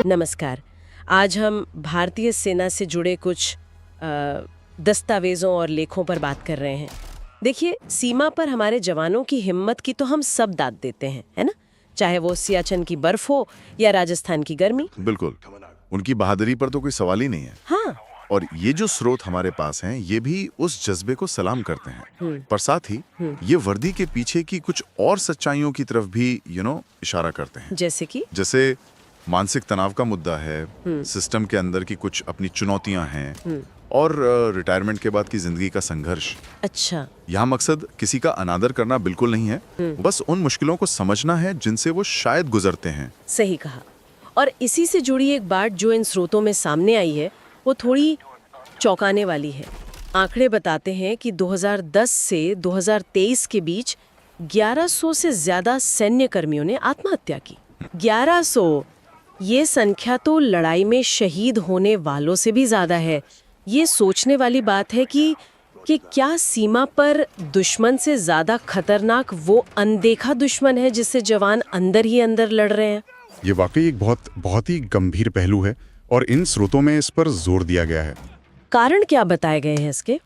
नमस्कार। आज हम भारतीय सेना से जुड़े कुछ दस्तावेज़ों और लेखों पर बात कर रहे हैं। देखिए, सीमा पर हमारे जवानों की हिम्मत की तो हम सब दाद देते हैं, है ना? चाहे वो सियाचिन की बर्फ हो या राजस्थान की गर्मी। बिल्कुल, उनकी बहादुरी पर तो कोई सवाल ही नहीं है। हाँ। और ये जो स्रोत हमारे पास हैं, ये भी उस जज्बे को सलाम करते हैं। पर साथ ही ये वर्दी के पीछे की कुछ और सच्चाइयों की तरफ भी इशारा करते हैं। जैसे मानसिक तनाव का मुद्दा है, सिस्टम के अंदर की कुछ अपनी चुनौतियां हैं और रिटायरमेंट के बाद की जिंदगी का संघर्ष। अच्छा। यहाँ मकसद किसी का अनादर करना बिल्कुल नहीं है, बस उन मुश्किलों को समझना है जिनसे वो शायद गुजरते हैं। सही कहा। और इसी से जुड़ी एक बात जो इन स्रोतों में सामने आई है, वो थोड़ी चौंकाने वाली है। आंकड़े बताते हैं कि 2010 से 2023 के बीच 1100 से ज्यादा सैन्य कर्मियों ने आत्महत्या की। 1100! ये संख्या तो लड़ाई में शहीद होने वालों से भी ज्यादा है। ये सोचने वाली बात है कि क्या सीमा पर दुश्मन से ज्यादा खतरनाक वो अनदेखा दुश्मन है जिससे जवान अंदर ही अंदर लड़ रहे हैं। ये वाकई एक बहुत ही गंभीर पहलू है और इन स्रोतों में इस पर जोर दिया गया है। कारण क्या बताए गए हैं इसके?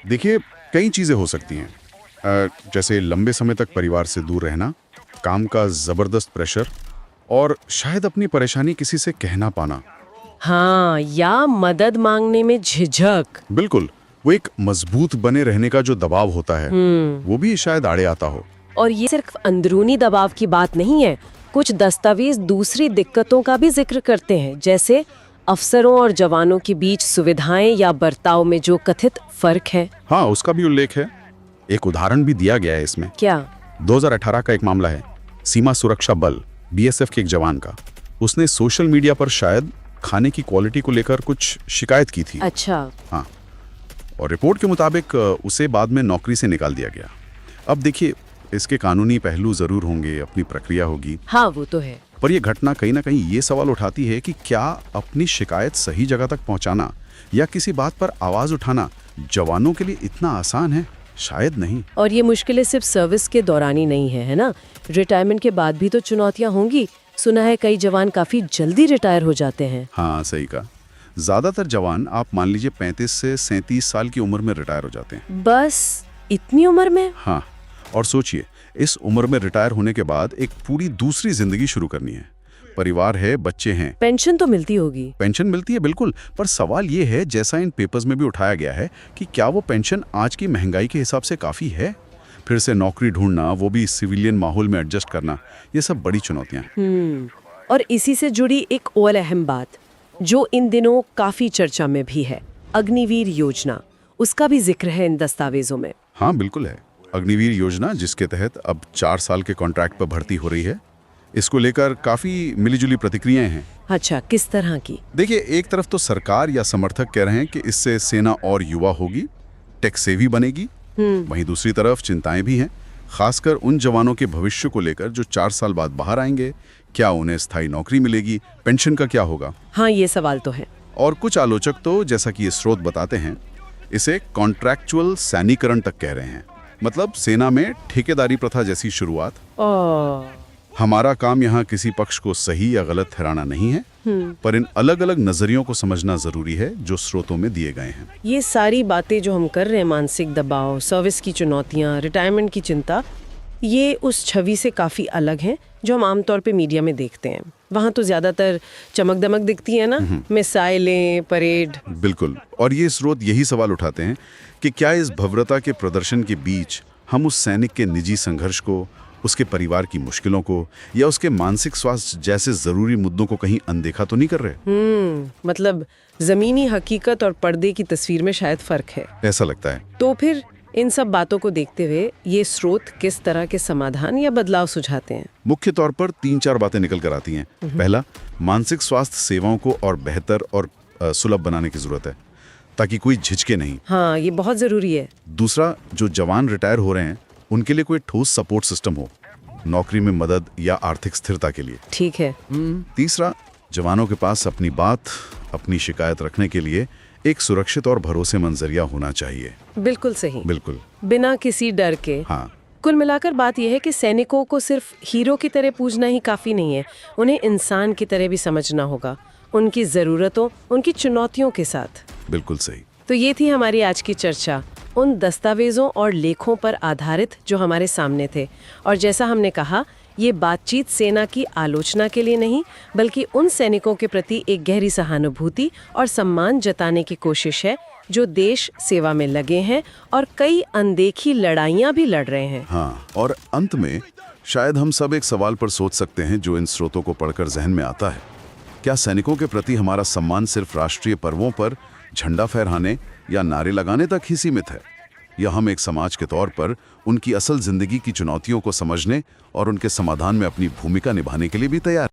देखिए, कई चीजें हो सकती हैं, जैसे लंबे समय तक परिवार से दूर रहना, काम का जबरदस्त प्रेशर और शायद अपनी परेशानी किसी से कहना पाना। हाँ, या मदद मांगने में झिझक। बिल्कुल, वो एक मजबूत बने रहने का जो दबाव होता है, वो भी शायद आड़े आता हो। और ये सिर्फ अंदरूनी दबाव की बात नहीं है। कुछ दस्तावेज दूसरी दिक्कतों का भी जिक्र करते हैं, जैसे अफसरों और जवानों के बीच सुविधाएं या बर्ताव में जो कथित फर्क है। हाँ, उसका भी उल्लेख है। एक उदाहरण भी दिया गया है इसमें। क्या? 2018 का एक मामला है, सीमा सुरक्षा बल BSF के एक जवान का। उसने सोशल मीडिया पर शायद खाने की क्वालिटी को लेकर कुछ शिकायत की थी। अच्छा। हाँ, और रिपोर्ट के मुताबिक उसे बाद में नौकरी से निकाल दिया गया। अब देखिए, इसके कानूनी पहलू जरूर होंगे, अपनी प्रक्रिया होगी। हाँ, वो तो है। पर यह घटना कहीं ना कहीं ये सवाल उठाती है कि क्या अपनी शिकायत सही जगह तक पहुंचाना या किसी बात पर आवाज उठाना जवानों के लिए इतना आसान है? शायद नहीं। और ये मुश्किलें सिर्फ सर्विस के दौरान ही नहीं है ना? रिटायरमेंट के बाद भी तो चुनौतियां होंगी। सुना है कई जवान काफी जल्दी रिटायर हो जाते हैं। हाँ, सही कहा। ज्यादातर जवान आप मान लीजिए 35 से 37 साल की उम्र में रिटायर हो जाते हैं। बस इतनी उम्र में? हाँ, और सोचिए, इस उम्र में रिटायर होने के बाद एक पूरी दूसरी जिंदगी शुरू करनी है। परिवार है, बच्चे हैं। पेंशन तो मिलती होगी? पेंशन मिलती है, बिल्कुल। पर सवाल ये है, जैसा इन पेपर्स में भी उठाया गया है, कि क्या वो पेंशन आज की महंगाई के हिसाब से काफी है? फिर से नौकरी ढूंढना, वो भी सिविलियन माहौल में एडजस्ट करना, ये सब बड़ी चुनौतियां हैं। और इसी से जुड़ी एक और अहम बात जो इन दिनों काफी चर्चा में भी है, अग्निवीर योजना। उसका भी जिक्र है इन दस्तावेजों में। हाँ, बिल्कुल है। अग्निवीर योजना, जिसके तहत अब 4 साल के कॉन्ट्रैक्ट पर भर्ती हो रही है, इसको लेकर काफी मिलीजुली प्रतिक्रियाएं हैं। अच्छा, किस तरह की? देखिए, एक तरफ तो सरकार या समर्थक कह रहे हैं कि इससे सेना और युवा होगी, टेक सेवी बनेगी। वहीं दूसरी तरफ चिंताएं भी हैं, खासकर उन जवानों के भविष्य को लेकर जो 4 साल बाद बाहर आएंगे। क्या उन्हें स्थायी नौकरी मिलेगी? पेंशन का क्या होगा? हाँ, ये सवाल तो है। और कुछ आलोचक तो, जैसा कि ये स्रोत बताते हैं, इसे कॉन्ट्रैक्चुअल सैनिकरण तक कह रहे हैं। मतलब सेना में ठेकेदारी प्रथा जैसी शुरुआत। हमारा काम यहाँ किसी पक्ष को सही या गलत ठहराना नहीं है, पर इन अलग अलग नजरियों को समझना जरूरी है जो स्रोतों में दिए गए हैं। ये सारी बातें जो हम कर रहे हैं, मानसिक दबाव, सर्विस की चुनौतियाँ, रिटायरमेंट की चिंता, ये उस छवि से काफी अलग हैं जो हम आमतौर पे मीडिया में देखते हैं। वहाँ तो ज्यादातर चमक दमक दिखती है ना, मिसाइलें, परेड। बिल्कुल। और ये स्रोत यही सवाल उठाते हैं कि क्या इस भव्यता के प्रदर्शन के बीच हम उस सैनिक के निजी संघर्ष को, उसके परिवार की मुश्किलों को या उसके मानसिक स्वास्थ्य जैसे जरूरी मुद्दों को कहीं अनदेखा तो नहीं कर रहे? मतलब जमीनी हकीकत और पर्दे की तस्वीर में शायद फर्क है, ऐसा लगता है। तो फिर इन सब बातों को देखते हुए ये स्रोत किस तरह के समाधान या बदलाव सुझाते हैं? मुख्य तौर पर 3-4 बातें निकल कर आती हैं। पहला, मानसिक स्वास्थ्य सेवाओं को और बेहतर और सुलभ बनाने की जरूरत है ताकि कोई झिझके नहीं। हाँ, ये बहुत जरूरी है। दूसरा, जो जवान रिटायर हो रहे हैं उनके लिए कोई ठोस सपोर्ट सिस्टम हो, नौकरी में मदद या आर्थिक स्थिरता के लिए। ठीक है। तीसरा, जवानों के पास अपनी बात, अपनी शिकायत रखने के लिए एक सुरक्षित और भरोसेमंद जरिया होना चाहिए। बिल्कुल सही। बिल्कुल। बिना किसी डर के। हाँ। कुल मिलाकर बात यह है कि सैनिकों को सिर्फ हीरो की तरह पूजना ही काफी नहीं है, उन्हें इंसान की तरह भी समझना होगा, उनकी ज़रूरतों, उनकी चुनौतियों के साथ। बिल्कुल सही। तो ये थी हमारी आज की चर्चा, उन दस्तावेजों और लेखों पर आधारित जो हमारे सामने थे। और जैसा हमने कहा, ये बातचीत सेना की आलोचना के लिए नहीं, बल्कि उन सैनिकों के प्रति एक गहरी सहानुभूति और सम्मान जताने की कोशिश है जो देश सेवा में लगे हैं और कई अनदेखी लड़ाइयाँ भी लड़ रहे हैं। हाँ, और अंत में शायद हम सब एक सवाल पर सोच सकते हैं जो इन स्रोतों को पढ़कर जहन में आता है। क्या सैनिकों के प्रति हमारा सम्मान सिर्फ राष्ट्रीय पर्वों पर झंडा फहराने या नारे लगाने तक ही सीमित है, या हम एक समाज के तौर पर उनकी असल जिंदगी की चुनौतियों को समझने और उनके समाधान में अपनी भूमिका निभाने के लिए भी तैयार